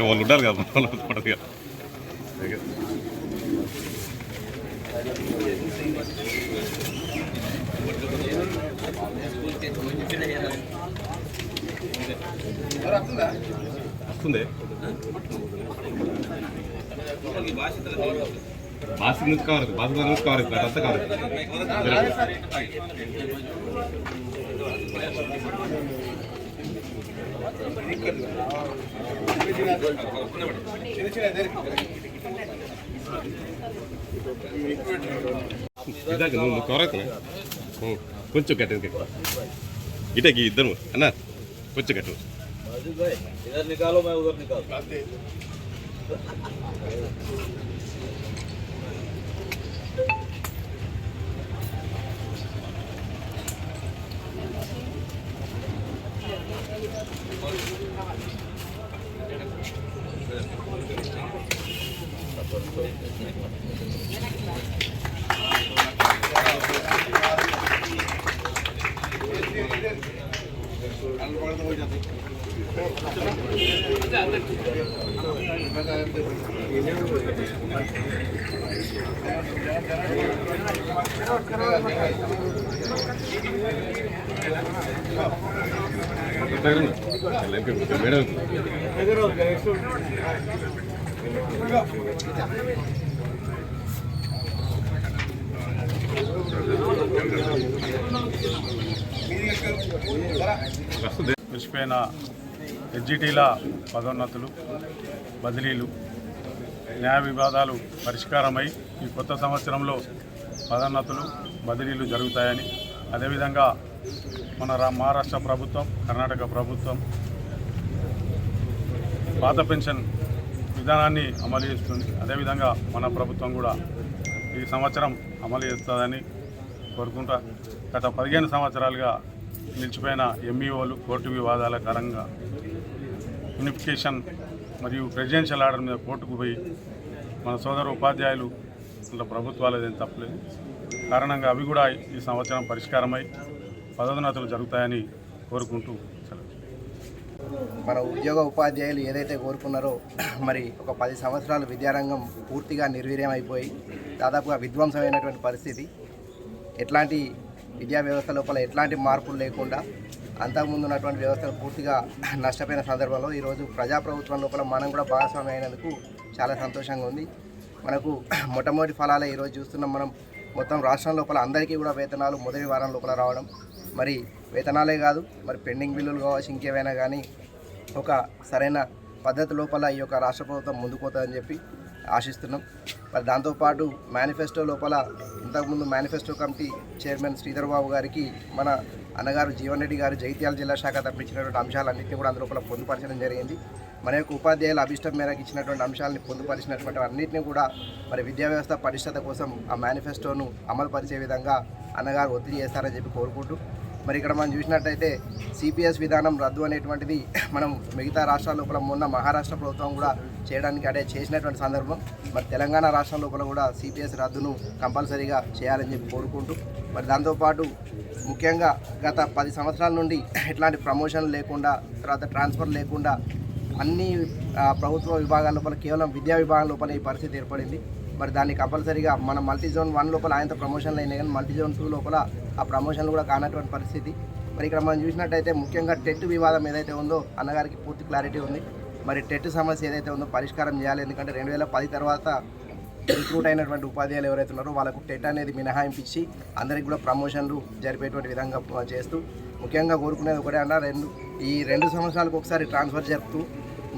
వాళ్ళు ఉంటారు కదా పడదు కదా. వస్తుంది బాస్ నుంచి కావాలి, బాస్ నుంచి కావాలి, అంతా కావాలి. ఇదాక నువ్వు కవర్ అవుతున్నా కొంచెం గట్టి ఇటకి ఇద్దరు అన్న కొంచెం గట్టి. इधर निकालो मैं उधर निकाल మేడం మర్చిపోయిన ఎస్జిటీల పదోన్నతులు, బదిలీలు, న్యాయ వివాదాలు పరిష్కారమై ఈ కొత్త సంవత్సరంలో పదోన్నతులు, బదిలీలు జరుగుతాయని, అదేవిధంగా మన మహారాష్ట్ర ప్రభుత్వం, కర్ణాటక ప్రభుత్వం పాత పెన్షన్ విధానాన్ని అమలు చేస్తుంది. అదేవిధంగా మన ప్రభుత్వం కూడా ఈ సంవత్సరం అమలు చేస్తుందని కోరుకుంటా. గత 15 సంవత్సరాలుగా నిలిచిపోయిన ఎంఈఓలు కోర్టు వివాదాల కారణంగా యూనిఫికేషన్ మరియు ప్రెసిడెన్షియల్ ఆర్డర్ మీద కోర్టుకు పోయి మన సోదర ఉపాధ్యాయులు అంటే ప్రభుత్వాలదేం తప్పలేదు కారణంగా అవి కూడా ఈ సంవత్సరం పరిష్కారమై పదోన్నతులు జరుగుతాయని కోరుకుంటూ మన ఉద్యోగ ఉపాధ్యాయులు ఏదైతే కోరుకున్నారో మరి ఒక 10 సంవత్సరాలు విద్యారంగం పూర్తిగా నిర్వీర్యమైపోయి దాదాపుగా విధ్వంసమైనటువంటి పరిస్థితి. ఎట్లాంటి విద్యా వ్యవస్థ లోపల ఎట్లాంటి మార్పులు లేకుండా అంతకుముందు ఉన్నటువంటి వ్యవస్థను పూర్తిగా నష్టపోయిన సందర్భంలో ఈరోజు ప్రజాప్రభుత్వం లోపల మనం కూడా భాగస్వామి అయినందుకు చాలా సంతోషంగా ఉంది. మనకు మొట్టమొదటి ఫలాలే ఈరోజు చూస్తున్నాం. మనం మొత్తం రాష్ట్రం లోపల అందరికీ కూడా వేతనాలు మొదటి వారం లోపల రావడం, మరి వేతనాలే కాదు మరి పెండింగ్ బిల్లులు కావచ్చు ఇంకేమైనా కానీ ఒక సరైన పద్ధతి లోపల ఈ యొక్క రాష్ట్ర ప్రభుత్వం ముందుకు పోతుందని చెప్పి ఆశిస్తున్నాం. మరి దాంతోపాటు మేనిఫెస్టో లోపల ఇంతకుముందు manifesto committee chairman Sridhar Babu గారికి మన అన్నగారు జీవన్ రెడ్డి గారు జగిత్యాల జిల్లా శాఖ తప్పించినటువంటి అంశాలన్నింటినీ కూడా అందులోపల పొందుపరచడం జరిగింది. మన యొక్క ఉపాధ్యాయుల అభిష్టం మేరకు ఇచ్చినటువంటి అంశాలని పొందుపరిచినటువంటి అన్నింటినీ కూడా మరి విద్యా వ్యవస్థ పటిష్టత కోసం ఆ మేనిఫెస్టోను అమలు పరిచే విధంగా అన్నగారు ఒత్తిడి చేస్తారని చెప్పి కోరుకుంటూ, మరి ఇక్కడ మనం చూసినట్టయితే సిపిఎస్ విధానం రద్దు అనేటువంటిది మనం మిగతా రాష్ట్రాల లోపల మొన్న మహారాష్ట్ర ప్రభుత్వం కూడా చేయడానికి చేసినటువంటి సందర్భం. మరి తెలంగాణ రాష్ట్రం లోపల కూడా సిపిఎస్ రద్దును కంపల్సరీగా చేయాలని చెప్పి కోరుకుంటూ, మరి దాంతోపాటు ముఖ్యంగా గత 10 సంవత్సరాల నుండి ఎట్లాంటి ప్రమోషన్ లేకుండా, తర్వాత ట్రాన్స్ఫర్ లేకుండా అన్ని ప్రభుత్వ విభాగాల లోపల కేవలం విద్యా విభాగం లోపల ఈ పరిస్థితి ఏర్పడింది. మరి దాన్ని కంపల్సరీగా మన మల్టీజోన్ 1 లోపల ఆయనతో ప్రమోషన్లు అయినాయి కానీ మల్టీజోన్ 2 లోపల ఆ ప్రమోషన్లు కూడా కానటువంటి పరిస్థితి. మరి ఇక్కడ మనం చూసినట్టయితే ముఖ్యంగా టెట్ వివాదం ఏదైతే ఉందో అన్నగారికి పూర్తి క్లారిటీ ఉంది. మరి టెట్ సమస్య ఏదైతే ఉందో పరిష్కారం చేయాలి. ఎందుకంటే 2010 తర్వాత రిక్రూట్ అయినటువంటి ఉపాధ్యాయులు ఎవరైతే ఉన్నారో వాళ్ళకు టెట్ అనేది మినహాయింపు ఇచ్చి అందరికి కూడా ప్రమోషన్లు జరిపేటువంటి విధంగా చేస్తూ ముఖ్యంగా కోరుకునేది ఒకటే అన్న, ఈ 2 సంవత్సరాలకు ఒకసారి ట్రాన్స్ఫర్ జరుపుతూ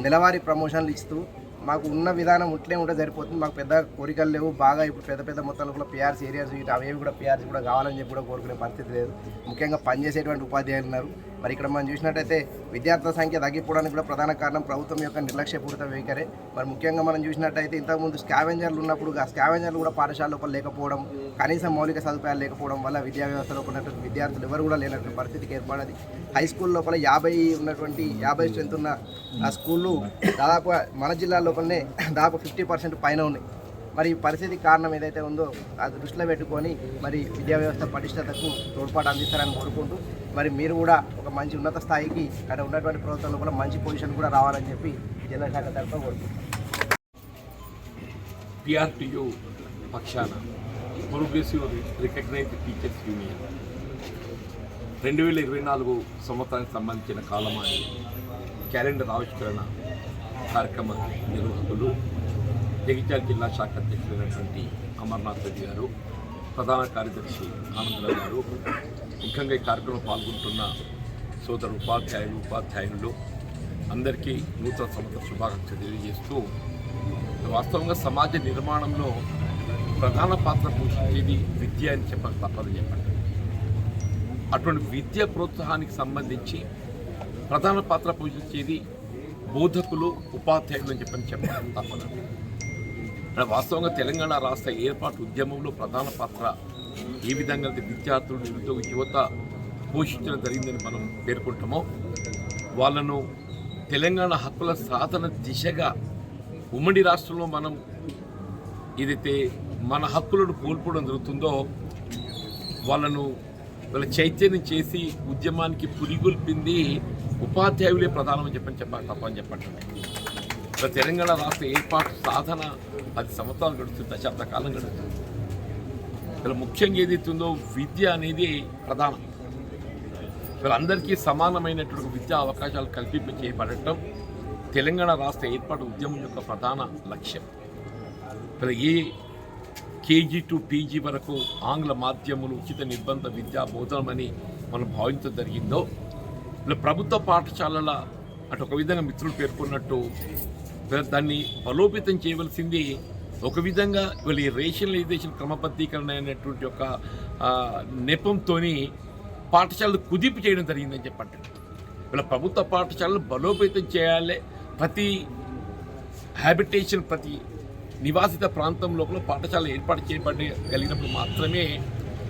నెలవారీ ప్రమోషన్లు ఇస్తూ మాకు ఉన్న విధానం ఉట్లే ఉంటే సరిపోతుంది. మాకు పెద్ద కోరికలు లేవు. బాగా ఇప్పుడు పెద్ద పెద్ద మొత్తంలో కూడా పిఆర్సీ ఏరియాస్ అవేవి కూడా పిఆర్సీ కూడా కావాలని చెప్పి కూడా కోరుకునే పరిస్థితి లేదు. ముఖ్యంగా పనిచేసేటువంటి ఉపాధ్యాయులు ఉన్నారు. మరి ఇక్కడ మనం చూసినట్టయితే విద్యార్థుల సంఖ్య తగ్గిపోవడానికి కూడా ప్రధాన కారణం ప్రభుత్వం యొక్క నిర్లక్ష్యపూరిత వైఖరే. మరి ముఖ్యంగా మనం చూసినట్టయితే ఇంతకుముందు స్కావెంజర్లు ఉన్నప్పుడు ఆ స్కావెంజర్లు కూడా పాఠశాల లోపల లేకపోవడం, కనీసం మౌలిక సదుపాయాలు లేకపోవడం వల్ల విద్యా వ్యవస్థలో ఉన్నటువంటి విద్యార్థులు ఎవరు కూడా లేనటువంటి పరిస్థితికి ఏర్పడది. హై స్కూల్ లోపల 50 స్ట్రెంత్ ఉన్న ఆ స్కూళ్ళు దాదాపు మన జిల్లా లోపలనే దాదాపు 50% పైన ఉన్నాయి. మరి ఈ పరిస్థితి కారణం ఏదైతే ఉందో అది దృష్టిలో పెట్టుకొని మరి విద్యా వ్యవస్థ పటిష్టతకు తోడ్పాటు అందిస్తారని కోరుకుంటూ మరి మీరు కూడా ఒక మంచి ఉన్నత స్థాయికి అక్కడ ఉన్నటువంటి ప్రభుత్వంలో కూడా మంచి పొజిషన్ కూడా రావాలని చెప్పి జిల్లా శాఖ తరఫున కోరుకుంటున్నాం. PRTU పక్షాన ప్రోగ్రెసివ్ రికగ్నైజ్డ్ టీచర్స్ యూనియన్ 2024 సంవత్సరానికి సంబంధించిన కాలమాని క్యాలెండర్ ఆవిష్కరణ కార్యక్రమ నిర్వాహకులు జగిత్యాల జిల్లా శాఖ అధ్యక్షులైనటువంటి అమర్నాథ్ రెడ్డి గారు, ప్రధాన కార్యదర్శి ఆనందరావు గారు, ముఖ్యంగా ఈ కార్యక్రమంలో పాల్గొంటున్న సోదరు ఉపాధ్యాయులు అందరికీ నూతన సంవత్సర శుభాకాంక్షలు తెలియజేస్తూ, వాస్తవంగా సమాజ నిర్మాణంలో ప్రధాన పాత్ర పోషించేది విద్య అని చెప్పక తప్పదు చెప్పండి. అటువంటి విద్య ప్రోత్సాహానికి సంబంధించి ప్రధాన పాత్ర పోషించేది బోధకులు, ఉపాధ్యాయులు అని చెప్పడం తప్పదు. వాస్తవంగా తెలంగాణ రాష్ట్ర ఏర్పాటు ఉద్యమంలో ప్రధాన పాత్ర ఏ విధంగా విద్యార్థులు, నిరుద్యోగ యువత పోషించడం జరిగిందని మనం పేర్కొంటామో, వాళ్ళను తెలంగాణ హక్కుల సాధన దిశగా ఉమ్మడి రాష్ట్రంలో మనం ఏదైతే మన హక్కులను కోల్పోవడం జరుగుతుందో వాళ్ళను వాళ్ళ చైతన్యం చేసి ఉద్యమానికి పురిగొల్పింది ఉపాధ్యాయులే ప్రధానమని తప్పని చెప్పండి. తెలంగాణ రాష్ట్ర ఏర్పాటు సాధన 10 సంవత్సరాలు గడుస్తుంది, దశాబ్ద కాలం గడుస్తుంది. ఇలా ముఖ్యంగా ఏదైతుందో విద్య అనేది ప్రధానం. వీళ్ళందరికీ సమానమైనటువంటి విద్యా అవకాశాలు కల్పింపచేయబడటం తెలంగాణ రాష్ట్ర ఏర్పాటు ఉద్యమం యొక్క ప్రధాన లక్ష్యం. ఇలా ఏ కేజీ టు పీజీ వరకు ఆంగ్ల మాధ్యములు ఉచిత నిర్బంధ విద్యా బోధనమని మనం భావించడం జరిగిందో, ఇలా ప్రభుత్వ పాఠశాలల అటు ఒక విధంగా మిత్రులు పేర్కొన్నట్టు దాన్ని బలోపేతం చేయవలసింది ఒక విధంగా వీళ్ళ ఈ రేషనలైజేషన్ క్రమబద్ధీకరణ అనేటువంటి ఒక నెపంతో పాఠశాలలు కుదింపు చేయడం జరిగిందని చెప్పండి. వీళ్ళ ప్రభుత్వ పాఠశాలలు బలోపేతం చేయాలి. ప్రతి హ్యాబిటేషన్, ప్రతి నివాసిత ప్రాంతం లోపల పాఠశాల ఏర్పాటు చేయబడగలిగినప్పుడు మాత్రమే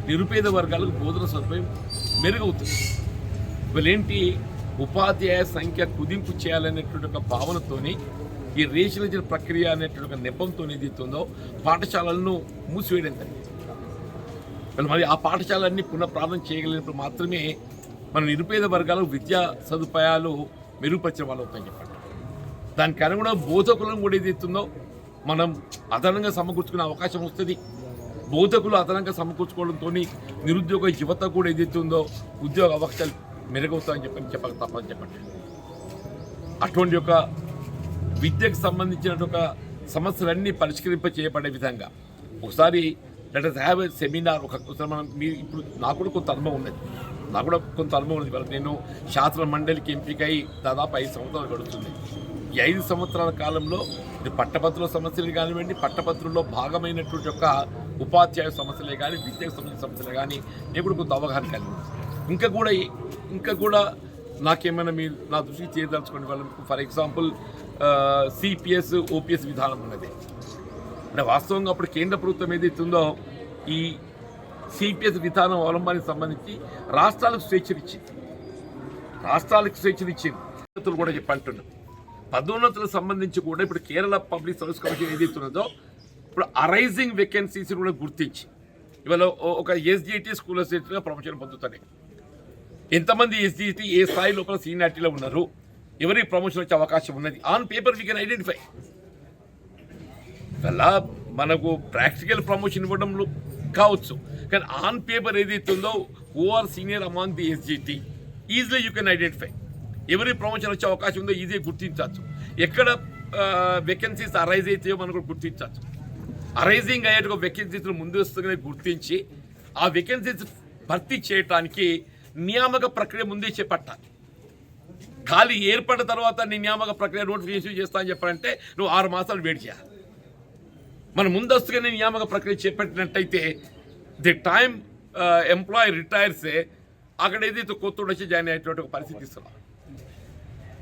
నిరుపేద వర్గాలకు బోధన సదుపాయం మెరుగవుతుంది. వీళ్ళేంటి ఉపాధ్యాయ సంఖ్య కుదింపు చేయాలనేటువంటి ఒక భావనతోని ఈ రేషనలైజేషన్ ప్రక్రియ అనేటువంటి ఒక నెపంతో ఏదైతుందో పాఠశాలలను మూసివేయడం జరిగింది. మరి ఆ పాఠశాలన్నీ పునఃప్రారంభం చేయగలిగినప్పుడు మాత్రమే మన నిరుపేద వర్గాలకు విద్యా సదుపాయాలు మెరుగుపరిచిన వాళ్ళు అవుతాయని చెప్పండి. దానికి అనుగుణంగా బోధకులను కూడా ఏదైతుందో మనం అదనంగా సమకూర్చుకునే అవకాశం వస్తుంది. బోధకులు అదనంగా సమకూర్చుకోవడంతో నిరుద్యోగ యువత కూడా ఏదైతుందో ఉద్యోగ అవకాశాలు మెరుగవుతాయని చెప్పక తప్పని చెప్పండి. అటువంటి ఒక విద్యకు సంబంధించిన ఒక సమస్యలన్నీ పరిష్కరింప చేయబడే విధంగా ఒకసారి let us have a seminar. ఒకసారి మనం మీరు ఇప్పుడు నాకు కూడా కొంత అనుభవం ఉన్నది. నేను శాస్త్ర మండలికి ఎంపికై దాదాపు 5 సంవత్సరాలు గడుస్తుంది. ఈ 5 సంవత్సరాల కాలంలో ఇది పట్టభద్రుల సమస్యలు కానివ్వండి, పట్టభద్రుల్లో భాగమైనటువంటి యొక్క ఉపాధ్యాయ సమస్యలే కానీ, విద్యకు సంబంధించిన సమస్యలే కానీ నేను కూడా కొంత అవగాహన కలిగి ఇంకా కూడా నాకేమైనా మీరు నా దృష్టికి చేయదలుచుకోండి. వాళ్ళకు ఫర్ ఎగ్జాంపుల్ సిపిఎస్, ఓపీఎస్ విధానం ఉన్నది. అంటే వాస్తవంగా అప్పుడు కేంద్ర ప్రభుత్వం ఏదైతుందో ఈ సిపిఎస్ విధానం అవలంబనానికి సంబంధించి రాష్ట్రాలకు స్వేచ్ఛనిచ్చింది. పదోన్నతులు కూడా చెప్పంటున్నాం. పదోన్నతులకు సంబంధించి కూడా ఇప్పుడు కేరళ పబ్లిక్ సర్వీస్ కమిషన్ ఏదైతున్నదో ఇప్పుడు అరైజింగ్ వేకెన్సీస్ని కూడా గుర్తించి ఇవాళ ఒక ఎస్జిటి స్కూల్ అసిస్టెంట్గా ప్రమోషన్ పొందుతున్నాయి. ఎంతమంది ఎస్జిటి ఏ స్థాయి లోపల సీనియారిటీలో ఉన్నారు, ఎవరికి ప్రమోషన్ వచ్చే అవకాశం ఉన్నది, on paper we can identify. అలా మనకు ప్రాక్టికల్ ప్రమోషన్ ఇవ్వడంలో కావచ్చు, కానీ ఆన్ పేపర్ ఏదైతుందో who are senior among the SGT easily you can identify. ఎవరికి ప్రమోషన్ వచ్చే అవకాశం ఉందో ఈజీగా గుర్తించవచ్చు. ఎక్కడ వేకెన్సీస్ అరైజ్ అవుతాయో మనం కూడా గుర్తించవచ్చు. అరైజింగ్ అయ్యేట వేకెన్సీస్ను ముందు వస్తుందని గుర్తించి ఆ వేకెన్సీస్ భర్తీ చేయడానికి నియామక ప్రక్రియ ముందే చేపట్టాలి. ఖాళీ ఏర్పడిన తర్వాత నీ నియామక ప్రక్రియ నోటిఫికేషన్ చేస్తా అని చెప్పాలంటే నువ్వు 6 మాసాలు వెయిట్ చేయాలి. మనం ముందస్తుగానే నియామక ప్రక్రియ చేపట్టినట్టయితే ది టైమ్ ఎంప్లాయీ రిటైర్సే అక్కడ ఏదైతే కొత్త వచ్చి జాయిన్ అయ్యేటువంటి ఒక పరిస్థితి ఇస్తున్నాం.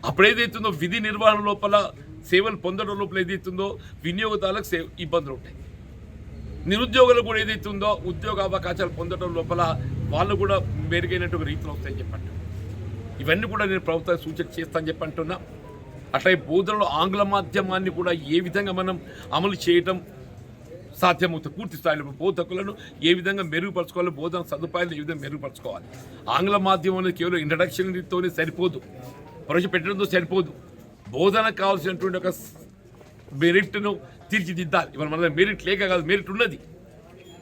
అప్పుడు ఏదైతుందో విధి నిర్వహణ లోపల సేవలు పొందడం లోపల ఏదైతుందో వినియోగదారులకు ఇబ్బందులు ఉంటాయి. నిరుద్యోగులు కూడా ఏదైతుందో ఉద్యోగ అవకాశాలు పొందడం లోపల వాళ్ళు కూడా మెరుగైనటువంటి రీతిలో వస్తాయని చెప్పండి. ఇవన్నీ కూడా నేను ప్రభుత్వ సూచన చేస్తానని చెప్పి అంటున్నా. అట్లా బోధనలో ఆంగ్ల మాధ్యమాన్ని కూడా ఏ విధంగా మనం అమలు చేయటం సాధ్యమవుతుంది. పూర్తి స్థాయిలో బోధకులను ఏ విధంగా మెరుగుపరచుకోవాలి, బోధన సదుపాయాలు ఏ విధంగా మెరుగుపరచుకోవాలి. ఆంగ్ల మాధ్యమంలో కేవలం ఇంట్రడక్షన్తోనే సరిపోదు, ప్రవేశపెట్టడంతో సరిపోదు. బోధనకు కావాల్సినటువంటి ఒక మెరిట్ను తీర్చిదిద్దాలి. ఇవాళ మన మెరిట్ లేక కాదు, మెరిట్ ఉన్నది.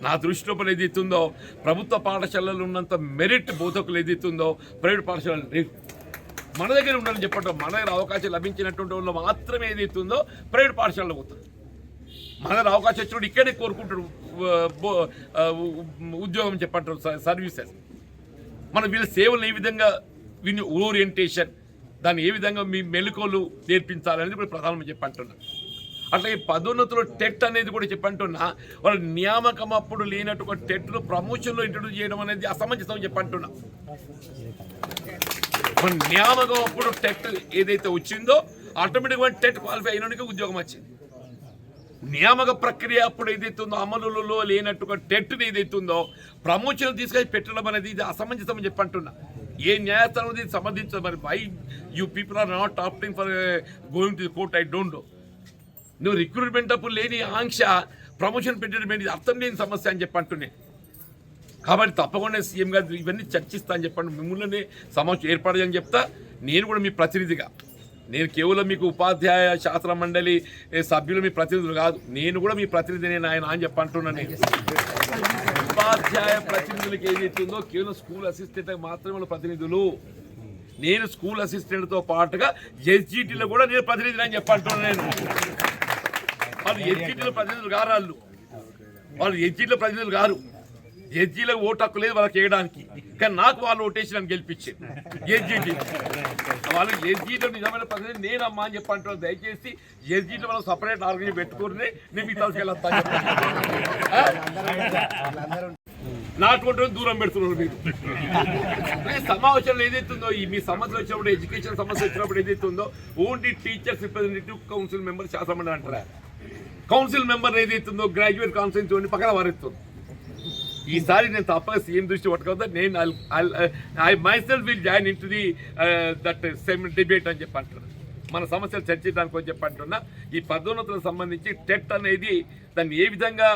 నా దృష్టిలో ఏదైతుందో ప్రభుత్వ పాఠశాలలు ఉన్నంత మెరిట్ బోధకులు ఏదైతుందో ప్రైవేట్ పాఠశాలలు లేదు. మన దగ్గర ఉండాలని చెప్పటం, మన దగ్గర అవకాశం లభించినటువంటి వాళ్ళు మాత్రమే ఏదైతుందో ప్రైవేట్ పాఠశాలలో పోతుంది. మన దగ్గర అవకాశం వచ్చినప్పుడు ఇక్కడే కోరుకుంటారు ఉద్యోగం చెప్పంటారు, సర్వీసెస్. మనం వీళ్ళ సేవలను ఏ విధంగా ఓరియంటేషన్, దాన్ని ఏ విధంగా మీ మెలకువలు నేర్పించాలనేది ఇప్పుడు ప్రధానమంత్రి చెప్పంటున్నా. అట్లాగే పదోన్నతులు టెట్ అనేది కూడా చెప్పంటున్నా. వాళ్ళ నియామకం అప్పుడు లేనటువంటి టెట్ను ప్రమోషన్లో ఇంట్రడ్యూస్ చేయడం అనేది అసమంజసం చెప్పంటున్నా. మన నియామకం అప్పుడు టెట్ ఏదైతే వచ్చిందో ఆటోమేటిక్గా టెట్ క్వాలిఫై అయినోడికి ఉద్యోగం వచ్చింది. నియామక ప్రక్రియ అప్పుడు ఏదైతుందో అమలులో లేనట్టుగా టెట్ని ఏదైతుందో ప్రమోషన్ తీసుకొని పెట్టడం అనేది ఇది అసమంజసం చెప్పంటున్నా. ఏ న్యాయస్థానం ఇది సమర్థించదు. మరి why you people are not opting for going to the court, I don't know. నువ్వు రిక్రూట్మెంట్ అప్పుడు లేని ఆంక్ష ప్రమోషన్ పెట్టడం ఏంటి అర్థం లేని సమస్య అని చెప్పంటున్నాను. కాబట్టి తప్పకుండా సీఎం గారు ఇవన్నీ చర్చిస్తా అని చెప్పండి. మిమ్మల్ని సమావేశం ఏర్పాటు చేయని చెప్తా. నేను కూడా మీ ప్రతినిధిగా, నేను కేవలం మీకు ఉపాధ్యాయ శాస్త్ర మండలి సభ్యులు మీ ప్రతినిధులు కాదు, నేను కూడా మీ ప్రతినిధి ఆయన అని చెప్పంటున్నాను. నేను ఉపాధ్యాయ ప్రతినిధులకు ఏదైతుందో కేవలం స్కూల్ అసిస్టెంట్ మాత్రమే ప్రతినిధులు. నేను స్కూల్ అసిస్టెంట్తో పాటుగా ఎస్జిటిలో కూడా నేను ప్రతినిధిని అని చెప్పంటున్నాను. నేను వాళ్ళు ఎస్జిటిలో ప్రతినిధులు గారు, వాళ్ళు ఎస్జిటిలో ప్రతినిధులు గారు. ఎస్జీలకు ఓటు హక్కు లేదు వాళ్ళకి వేయడానికి, కానీ నాకు వాళ్ళు ఓటేసి నన్ను గెలిపించారు. ఎస్జీటీ వాళ్ళు ఎస్జీలో నిజమైన ప్రతినిధి నేనమ్మా అని చెప్పంటున్నారు. దయచేసి ఎస్జీలో మనం సపరేట్ ఆర్గనైజ్ పెట్టుకుని నేను మీకు తీసుకెళ్ళొస్తాను. నాటువంటి దూరం పెడుతున్నారు మీరు. సమావేశంలో ఏదైతుందో ఈ మీ సమస్యలు వచ్చినప్పుడు, ఎడ్యుకేషన్ సమస్య వచ్చినప్పుడు ఏదైతుందో only teachers representative council member శాసనమండలి అంటారా. కౌన్సిల్ మెంబర్ ఏదైతుందో గ్రాడ్యుయేట్ కౌన్సిల్ చూడండి పక్కన వారెత్తుంది. ఈసారి నేను తప్పగా సీఎం దృష్టి పట్టుకోవద్దా, నేను I myself will join in to the that sem debate అని చెప్పి అంటున్నాను. మన సమస్యలు చర్చించడానికి అని చెప్పి అంటున్నా. ఈ పదోన్నతులకు సంబంధించి టెట్ అనేది దాన్ని ఏ విధంగా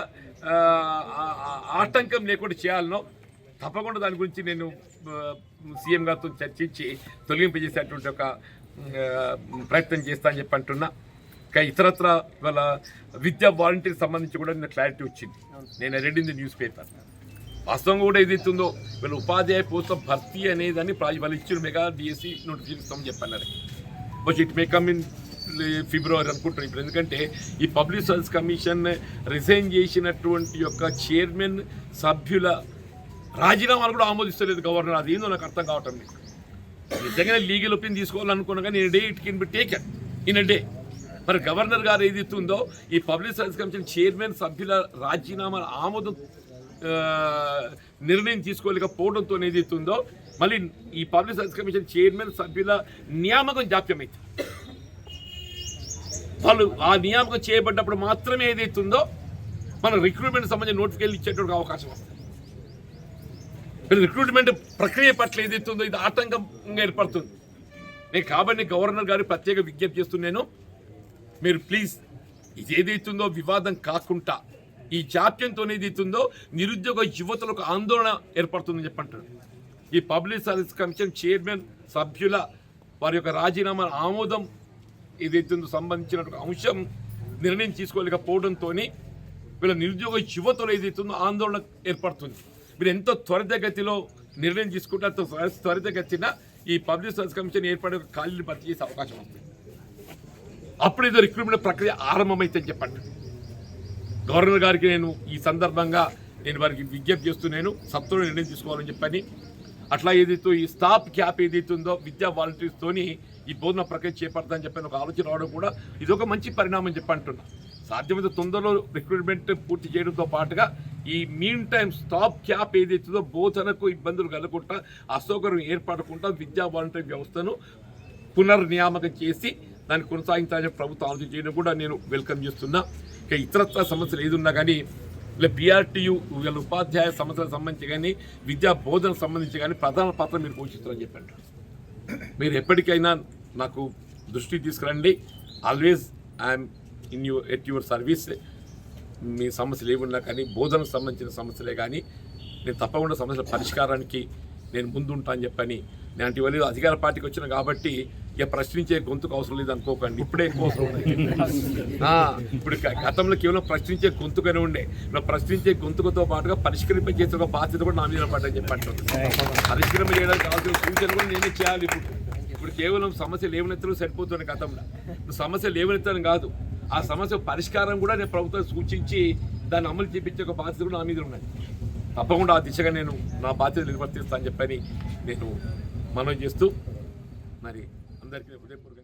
ఆటంకం లేకుండా చేయాలనో తప్పకుండా దాని గురించి నేను సీఎం గారితో చర్చించి తొలగింపజేసేటువంటి ఒక ప్రయత్నం చేస్తా అని చెప్పి అంటున్నా. ఇంకా ఇతరత్ర వాళ్ళ విద్యా వాలంటీర్ సంబంధించి కూడా నేను క్లారిటీ వచ్చింది. నేను red in the news paper. వాస్తవంగా కూడా ఏదైతుందో వీళ్ళు ఉపాధ్యాయ పోస్టుల భర్తీ అనేదాన్ని వాళ్ళు ఇచ్చిన మెగా డిఎస్సి నోటిఫికేషన్ ఇస్తామని చెప్పన్నారు. But it may come in February అనుకుంటున్నాను ఇప్పుడు. ఎందుకంటే ఈ పబ్లిక్ సర్వీస్ కమిషన్ రిజైన్ చేసినటువంటి యొక్క చైర్మన్ సభ్యుల రాజీనామాలు కూడా ఆమోదిస్తలేదు గవర్నర్. అది ఏందో నాకు అర్థం కావటం లేదు. నిజంగానే లీగల్ ఒపీనియన్ తీసుకోవాలనుకున్నా కానీ in day it can be taken in a day. మరి గవర్నర్ గారు ఏదైతుందో ఈ పబ్లిక్ సర్వీస్ కమిషన్ చైర్మన్ సభ్యుల రాజీనామాల ఆమోదం నిర్ణయం తీసుకోలేకపోవడంతో ఏదైతుందో మళ్ళీ ఈ పబ్లిక్ సర్వీస్ కమిషన్ చైర్మన్ సభ్యుల నియామకం జాప్యమైంది. వాళ్ళు ఆ నియామకం చేయబడ్డప్పుడు మాత్రమే ఏదైతుందో మన రిక్రూట్మెంట్ సంబంధించిన నోటిఫికేషన్ ఇచ్చేటువంటి అవకాశం వస్తుంది. రిక్రూట్మెంట్ ప్రక్రియ పట్ల ఏదైతుందో ఇది ఆటంకంగా ఏర్పడుతుంది. నేను కాబట్టి గవర్నర్ గారు ప్రత్యేక విజ్ఞప్తి చేస్తున్నాను, మీరు ప్లీజ్ ఇది ఏదైతుందో వివాదం కాకుండా ఈ జాప్యంతో ఏదైతుందో నిరుద్యోగ యువతలకు ఆందోళన ఏర్పడుతుందని చెప్పంటారు. ఈ పబ్లిక్ సర్వీస్ కమిషన్ చైర్మన్ సభ్యుల వారి యొక్క రాజీనామా ఆమోదం ఏదైతుందో సంబంధించినటువంటి అంశం నిర్ణయం తీసుకోలేకపోవడంతో వీళ్ళ నిరుద్యోగ యువతలు ఏదైతుందో ఆందోళన ఏర్పడుతుంది. మీరు ఎంతో త్వరితగతిలో నిర్ణయం తీసుకుంటే అంత త్వరితగతిన ఈ పబ్లిక్ సర్వీస్ కమిషన్ ఏర్పడే ఖాళీని భర్తీ చేసే అవకాశం వస్తుంది. అప్పుడు ఏదో రిక్రూట్మెంట్ ప్రక్రియ ఆరంభమైతే చెప్పండి. గవర్నర్ గారికి నేను ఈ సందర్భంగా నేను వారికి విజ్ఞప్తి చేస్తున్నాను, సత్వరం నిర్ణయం తీసుకోవాలని చెప్పని. అట్లా ఏదైతే ఈ స్టాప్ క్యాప్ ఏదైతుందో విద్యా వాలంటీర్స్తోని ఈ బోధన ప్రక్రియ చేపడతానని చెప్పని ఒక ఆలోచన రావడం కూడా ఇది ఒక మంచి పరిణామం చెప్పి అంటున్నా. సాధ్యమైతే తొందరలో రిక్రూట్మెంట్ పూర్తి చేయడంతో పాటుగా ఈ మీన్ టైం స్టాప్ క్యాప్ ఏదైతుందో బోధనకు ఇబ్బందులు కలగకుండా అసౌకర్యం ఏర్పడకుండా విద్యా వాలంటీర్ వ్యవస్థను పునర్నియామకం చేసి దాన్ని కొనసాగించాలని ప్రభుత్వం ఆలోచన చేయడం కూడా నేను వెల్కమ్ చేస్తున్నా. ఇక ఇతరత్ర సమస్యలు ఏదున్నా కానీ ఇలా బీఆర్టీయూ వీళ్ళ ఉపాధ్యాయ సమస్యలకు సంబంధించి కానీ విద్యా బోధనకు సంబంధించి కానీ ప్రధాన పాత్ర మీరు పోషిస్తారని చెప్పండి. మీరు ఎప్పటికైనా నాకు దృష్టికి తీసుకురండి. Always I'm at your service. మీ సమస్యలు ఏమున్నా కానీ బోధనకు సంబంధించిన సమస్యలే కానీ నేను తప్పకుండా సమస్యల పరిష్కారానికి నేను ముందుంటా అని చెప్పని నేను అంటే ఇవాళ అధికార పార్టీకి వచ్చిన కాబట్టి ఇక ప్రశ్నించే గొంతుకు అవసరం లేదు అనుకోకండి, ఇప్పుడే ఎక్కువ అవసరం ఉంది. ఇప్పుడు గతంలో కేవలం ప్రశ్నించే గొంతుకనే ఉండే, ఇప్పుడు ప్రశ్నించే గొంతుకతో పాటుగా పరిష్కరింపజేసే ఒక బాధ్యత కూడా నా మీద పడ్డని చెప్పండి. పరిష్కరింప చేయడానికి కావాల్సిన సూచనలు కూడా నేనే చేయాలి. ఇప్పుడు కేవలం సమస్యలు లేవనెత్తడం సరిపోతుంది. గతంలో ఇప్పుడు సమస్యలు లేవనెత్తడం కాదు, ఆ సమస్య పరిష్కారం కూడా నేను ప్రభుత్వం సూచించి దాన్ని అమలు చేయించే ఒక బాధ్యత కూడా నా మీద ఉన్నది. తప్పకుండా ఆ దిశగా నేను నా బాధ్యత నిర్వర్తిస్తానని చెప్పని నేను మనవి చేస్తూ మరి అందరికీ హృదయపూర్వక